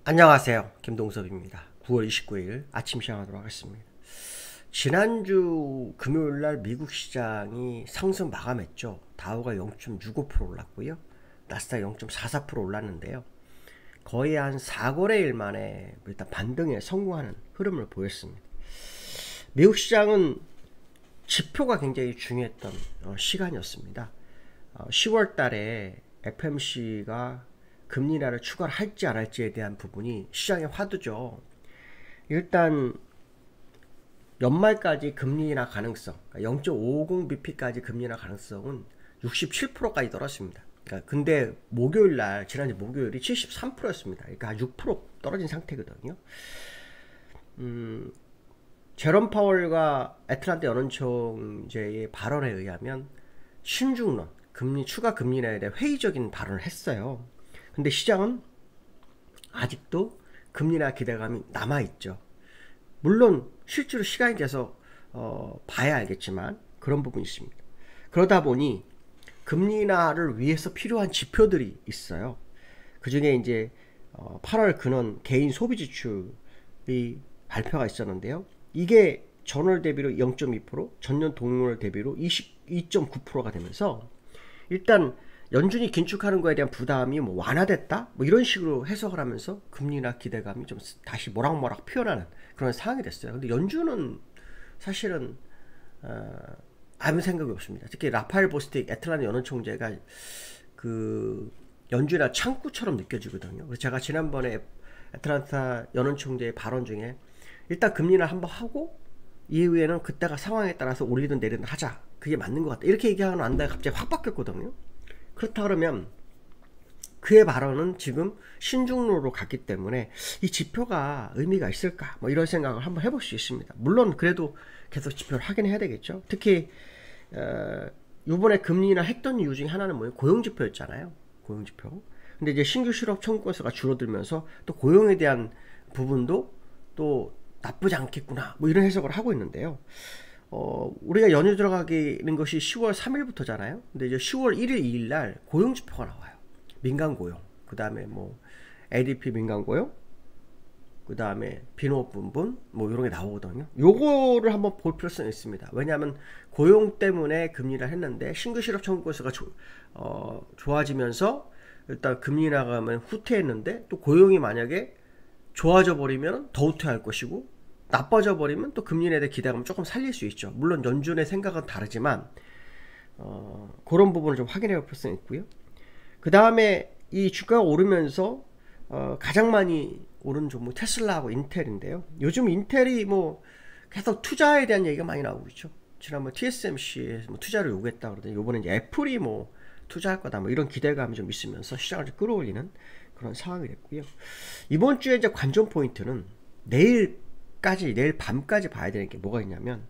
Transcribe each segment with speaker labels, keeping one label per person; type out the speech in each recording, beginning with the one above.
Speaker 1: 안녕하세요. 김동섭입니다. 9월 29일 아침 시작하도록 하겠습니다. 지난주 금요일날 미국 시장이 상승 마감했죠. 다우가 0.65% 올랐고요. 나스닥 0.44% 올랐는데요. 거의 한 4거래일 만에 일단 반등에 성공하는 흐름을 보였습니다. 미국 시장은 지표가 굉장히 중요했던 시간이었습니다. 10월 달에 FMC가 금리 인하를 추가를 할지 안 할지에 대한 부분이 시장의 화두죠. 일단 연말까지 금리 인하 가능성, 0.50bp까지 금리 인하 가능성은 67%까지 떨어졌습니다. 근데 목요일날, 지난주 목요일이 73%였습니다. 그러니까 6% 떨어진 상태거든요. 제롬 파월과 애틀란타 연원총재의 발언에 의하면 신중론, 추가 금리 인하에 대해 회의적인 발언을 했어요. 근데 시장은 아직도 금리 인하 기대감이 남아있죠. 물론 실제로 시간이 돼서 봐야 알겠지만 그런 부분이 있습니다. 그러다 보니 금리 인하를 위해서 필요한 지표들이 있어요. 그 중에 이제 8월 근원 개인 소비 지출이 발표가 있었는데요. 이게 전월 대비로 0.2%, 전년 동월 대비로 22.9%가 되면서 일단 연준이 긴축하는 거에 대한 부담이 뭐 완화됐다? 뭐 이런 식으로 해석을 하면서 금리 인하 기대감이 좀 다시 모락모락 피어나는 그런 상황이 됐어요. 근데 연준은 사실은 아무 생각이 없습니다. 특히 라파엘 보스틱 애틀란타 연원총재가 그 연준이나 창구처럼 느껴지거든요. 그래서 제가 지난번에 애틀란타 연원총재의 발언 중에 일단 금리 인하 한번 하고 이후에는 그때가 상황에 따라서 올리든 내리든 하자. 그게 맞는 것 같다. 이렇게 얘기하고 난 다음에 갑자기 확 바뀌었거든요. 그렇다 그러면 그의 발언은 지금 신중로로 갔기 때문에 이 지표가 의미가 있을까? 뭐 이런 생각을 한번 해볼 수 있습니다. 물론 그래도 계속 지표를 확인해야 되겠죠. 특히 이번에 금리 인하 했던 이유 중에 하나는 뭐예요? 고용지표였잖아요. 고용지표. 근데 이제 신규 실업 청구 건수가 줄어들면서 또 고용에 대한 부분도 또 나쁘지 않겠구나. 뭐 이런 해석을 하고 있는데요. 우리가 연휴 들어가는 것이 10월 3일부터잖아요. 근데 이제 10월 1일, 2일 날 고용지표가 나와요. 민간 고용, 그 다음에 뭐 ADP 민간 고용, 그 다음에 비농업 분분, 뭐 이런 게 나오거든요. 요거를 한번 볼 필요성이 있습니다. 왜냐하면 고용 때문에 금리 인하를 했는데 신규 실업 청구 건수가 좋아지면서 일단 금리 인하가면 후퇴했는데 또 고용이 만약에 좋아져 버리면 더 후퇴할 것이고 나빠져 버리면 또 금리 인하에 대한 기대감을 조금 살릴 수 있죠. 물론 연준의 생각은 다르지만 그런 부분을 좀 확인해 볼 필요성이 있고요. 그 다음에 이 주가가 오르면서 가장 많이 오른 종목 테슬라하고 인텔인데요. 요즘 인텔이 뭐 계속 투자에 대한 얘기가 많이 나오고 있죠. 지난번 TSMC에 뭐 투자를 요구했다 그러더니 요번에 이제 애플이 뭐 투자할 거다 뭐 이런 기대감이 좀 있으면서 시장을 좀 끌어올리는 그런 상황이 됐고요. 이번 주에 이제 관전 포인트는 내일 밤까지 봐야 되는 게 뭐가 있냐면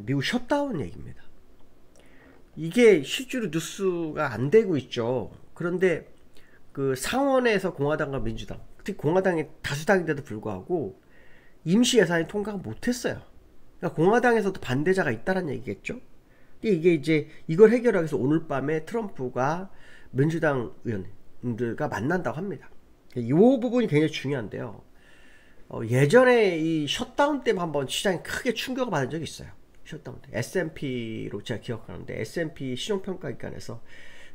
Speaker 1: 미국 셧다운 얘기입니다. 이게 실제로 뉴스가 안 되고 있죠. 그런데 그 상원에서 공화당과 민주당, 특히 공화당이 다수당인데도 불구하고 임시 예산이 통과가 못했어요. 그러니까 공화당에서도 반대자가 있다는 얘기겠죠. 이게 이제 이걸 해결하기 위해서 오늘 밤에 트럼프가 민주당 의원들과 만난다고 합니다. 이 부분이 굉장히 중요한데요. 예전에 이 셧다운 때문에 한번 시장이 크게 충격을 받은 적이 있어요. 셧다운 때 S&P로 제가 기억하는데 S&P 신용평가기관에서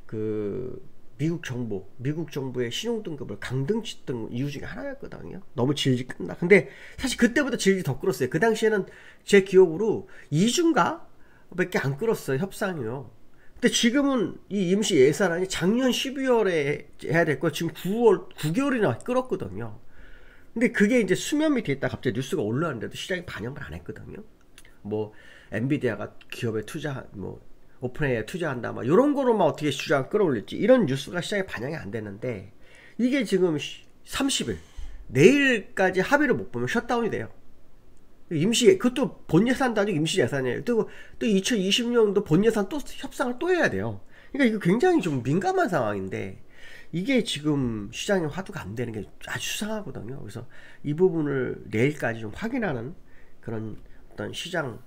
Speaker 1: 그 미국 정부의 신용등급을 강등짓던 이유 중에 하나였거든요. 너무 질질 끈다. 근데 사실 그때보다 질질 더 끌었어요. 그 당시에는 제 기억으로 2주인가 밖에 안 끌었어요. 협상이요. 근데 지금은 이 임시 예산안이 작년 12월에 해야 될 거 지금 9개월이나 끌었거든요. 근데 그게 이제 수면 밑에 있다 갑자기 뉴스가 올라왔는데도 시장이 반영을 안 했거든요. 뭐 엔비디아가 기업에 뭐 오픈AI에 투자한다, 막 이런 거로만 어떻게 시장을 끌어올릴지 이런 뉴스가 시장에 반영이 안 되는데 이게 지금 30일 내일까지 합의를 못 보면 셧다운이 돼요. 그것도 본 예산도 아니고 임시 예산이에요. 또 2020년도 본 예산 또 협상을 또 해야 돼요. 그러니까 이거 굉장히 좀 민감한 상황인데 이게 지금 시장의 화두가 안 되는 게 아주 수상하거든요. 그래서 이 부분을 내일까지 좀 확인하는 그런 어떤 시장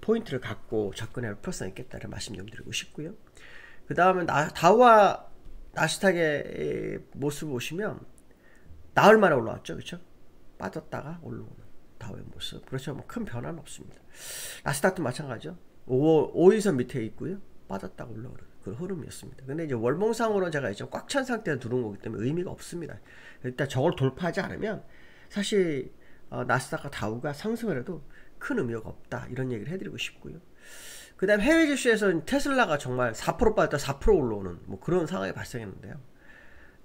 Speaker 1: 포인트를 갖고 접근할 필요성이 있겠다는 말씀 좀 드리고 싶고요. 그 다음에 다우와 나스닥의 모습을 보시면 나흘 만에 올라왔죠. 그렇죠? 빠졌다가 올라오는 다우의 모습. 그렇죠. 뭐 큰 변화는 없습니다. 나스닥도 마찬가지죠. 5일선 밑에 있고요. 빠졌다가 올라오는 그런 흐름이었습니다. 근데 이제 월봉상으로 제가 이제 꽉 찬 상태에 들어온 거기 때문에 의미가 없습니다. 일단 저걸 돌파하지 않으면 사실 나스닥과 다우가 상승을 해도 큰 의미가 없다. 이런 얘기를 해드리고 싶고요. 그 다음 해외 지수에서는 테슬라가 정말 4% 빠졌다 4% 올라오는 뭐 그런 상황이 발생했는데요.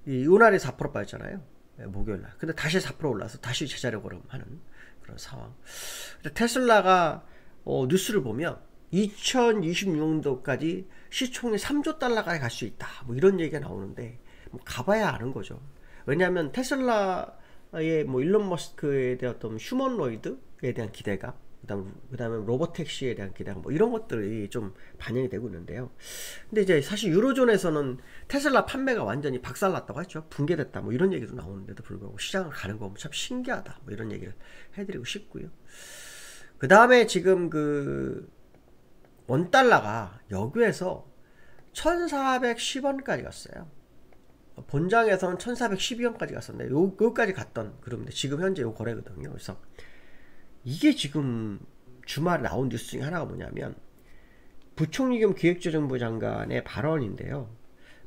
Speaker 1: 이날이 4% 빠졌잖아요. 목요일날. 근데 다시 4% 올라서 다시 제자리 걸음하는 그런 상황. 테슬라가 뉴스를 보면 2026년도까지 시총이 3조 달러까지 갈 수 있다. 뭐 이런 얘기가 나오는데 뭐 가봐야 아는 거죠. 왜냐하면 테슬라의 뭐 일론 머스크에 대한 어떤 휴머노이드에 대한 기대감, 그다음에 로보택시에 대한 기대감, 뭐 이런 것들이 좀 반영이 되고 있는데요. 근데 이제 사실 유로존에서는 테슬라 판매가 완전히 박살났다고 했죠. 붕괴됐다. 뭐 이런 얘기도 나오는데도 불구하고 시장을 가는 거 참 신기하다. 뭐 이런 얘기를 해드리고 싶고요. 그 다음에 지금 그 원달러가 여기에서 1410원까지 갔어요. 본장에서는 1412원까지 갔었는데 여기까지 갔던 그룹인데 지금 현재 요 거래거든요. 그래서 이게 지금 주말에 나온 뉴스 중에 하나가 뭐냐면 부총리 겸 기획재정부 장관의 발언인데요.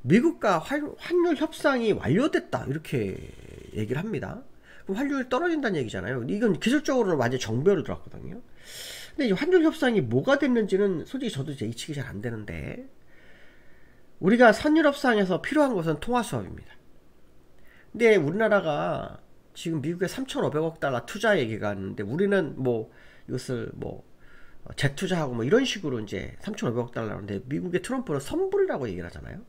Speaker 1: 미국과 환율 협상이 완료됐다 이렇게 얘기를 합니다. 그럼 환율이 떨어진다는 얘기잖아요. 이건 기술적으로는 완전 정배로 들어왔거든요. 근데 이 환율 협상이 뭐가 됐는지는 솔직히 저도 이제 예측이 잘 안 되는데 우리가 선율 협상에서 필요한 것은 통화 수합입니다. 근데 우리나라가 지금 미국에 3,500억 달러 투자 얘기가 있는데 우리는 뭐 이것을 뭐 재투자하고 뭐 이런 식으로 이제 3,500억 달러인데 미국의 트럼프는 선불이라고 얘기를 하잖아요.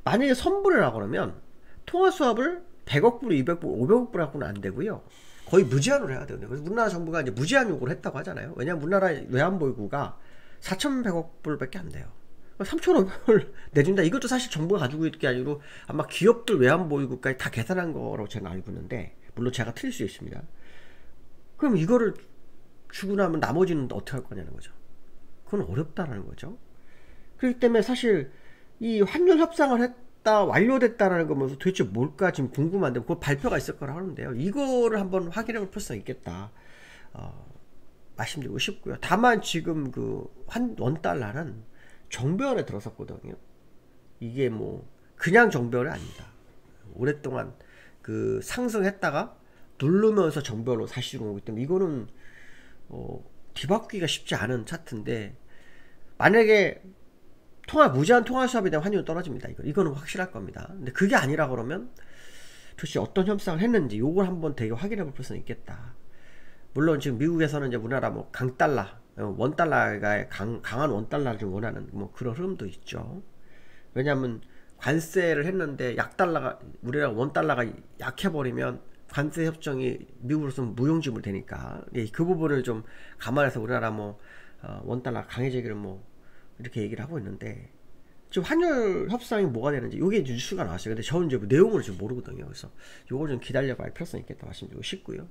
Speaker 1: 만약에 선불이라고 그러면 통화 수합을 100억 불, 200불, 500억 불 갖고는 안 되고요. 거의 무제한으로 해야 되거든요. 그래서 우리나라 정부가 이제 무제한 요구를 했다고 하잖아요. 왜냐면 우리나라 외환보유고가 4,100억 불밖에 안 돼요. 3,500을 내준다. 이것도 사실 정부가 가지고 있는 게 아니고 아마 기업들 외환보유고까지 다 계산한 거라고 제가 알고 있는데 물론 제가 틀릴 수 있습니다. 그럼 이거를 주고 나면 나머지는 어떻게 할 거냐는 거죠. 그건 어렵다라는 거죠. 그렇기 때문에 사실 이 환율 협상을 했다 완료됐다라는 거 보면서 도대체 뭘까 지금 궁금한데 그 발표가 있을 거라 하는데요. 이거를 한번 확인해 볼 필요성이 있겠다 말씀드리고 싶고요. 다만 지금 그 원달러는 정배열에 들어섰거든요. 이게 뭐 그냥 정배열이 아닙니다. 오랫동안 그 상승했다가 누르면서 정배열로 사실은 오기 때문에 이거는 뒤바꾸기가 쉽지 않은 차트인데 만약에 무제한 통화 수합에 대한 환율이 떨어집니다. 이거는 확실할 겁니다. 근데 그게 아니라 그러면 도대체 어떤 협상을 했는지 요걸 한번 되게 확인해 볼 필요성이 있겠다. 물론 지금 미국에서는 이제 우리나라 뭐 강달러 원달러가 강한 원달러를 좀 원하는 뭐 그런 흐름도 있죠. 왜냐하면 관세를 했는데 약달러가 우리나라 원달러가 약해버리면 관세 협정이 미국으로서는 무용지물 되니까 그 부분을 좀 감안해서 우리나라 뭐 원달러 강해지기를 뭐 이렇게 얘기를 하고 있는데 지금 환율 협상이 뭐가 되는지 이게 뉴스가 나왔어요. 근데 저는 이제 내용을 좀 모르거든요. 그래서 이걸 좀 기다려봐야 할 필요성이 있겠다 말씀드리고 싶고요.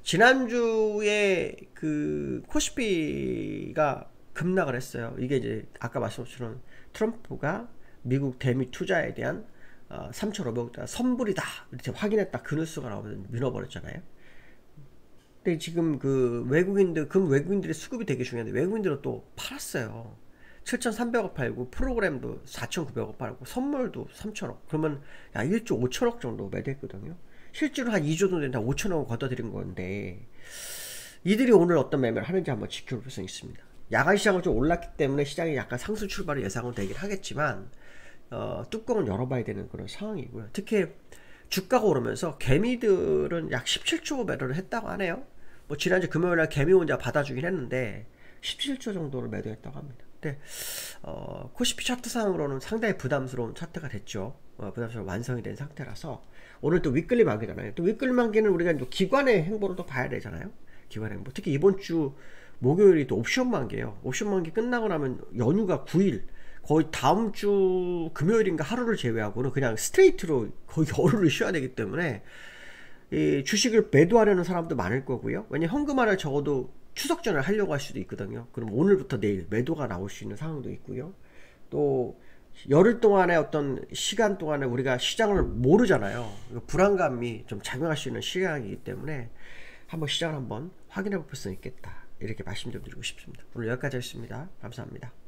Speaker 1: 지난주에 그 코스피가 급락을 했어요. 이게 이제 아까 말씀드린 트럼프가 미국 대미 투자에 대한 3,500억 달러 선불이다 이렇게 확인했다 그 뉴스가 나오면 밀어버렸잖아요. 근데 지금 그 외국인들의 수급이 되게 중요한데 외국인들은 또 팔았어요. 7,300억 팔고 프로그램도 4,900억 팔고 선물도 3,000억 그러면 야 1조 5천억 정도 매도했거든요. 실제로 한 2조 정도 된다 5천억을 걷어들인 건데 이들이 오늘 어떤 매매를 하는지 한번 지켜볼 필요성이 있습니다. 야간 시장은 좀 올랐기 때문에 시장이 약간 상승 출발을 예상은 되긴 하겠지만 뚜껑은 열어봐야 되는 그런 상황이고요. 특히 주가가 오르면서 개미들은 약 17조 매도를 했다고 하네요. 뭐 지난주 금요일날 개미 혼자 받아주긴 했는데 17조 정도를 매도했다고 합니다. 근데 코스피 차트상으로는 상당히 부담스러운 차트가 됐죠. 부담스러운 완성이 된 상태라서 오늘 또 위클리 만기잖아요. 또 위클리 만기는 우리가 또 기관의 행보를 또 봐야 되잖아요. 기관의 행보. 특히 이번 주 목요일이 또 옵션 만기예요. 옵션 만기 끝나고 나면 연휴가 9일 거의 다음 주 금요일인가 하루를 제외하고는 그냥 스트레이트로 거의 열흘을 쉬어야 되기 때문에 이 주식을 매도하려는 사람도 많을 거고요. 왜냐면 현금화를 적어도 추석 전에 하려고 할 수도 있거든요. 그럼 오늘부터 내일 매도가 나올 수 있는 상황도 있고요. 또 열흘 동안의 어떤 시간 동안에 우리가 시장을 모르잖아요. 불안감이 좀 작용할 수 있는 시간이기 때문에 한번 시장을 한번 확인해 볼 필요성이 있겠다. 이렇게 말씀 좀 드리고 싶습니다. 오늘 여기까지 하겠습니다. 감사합니다.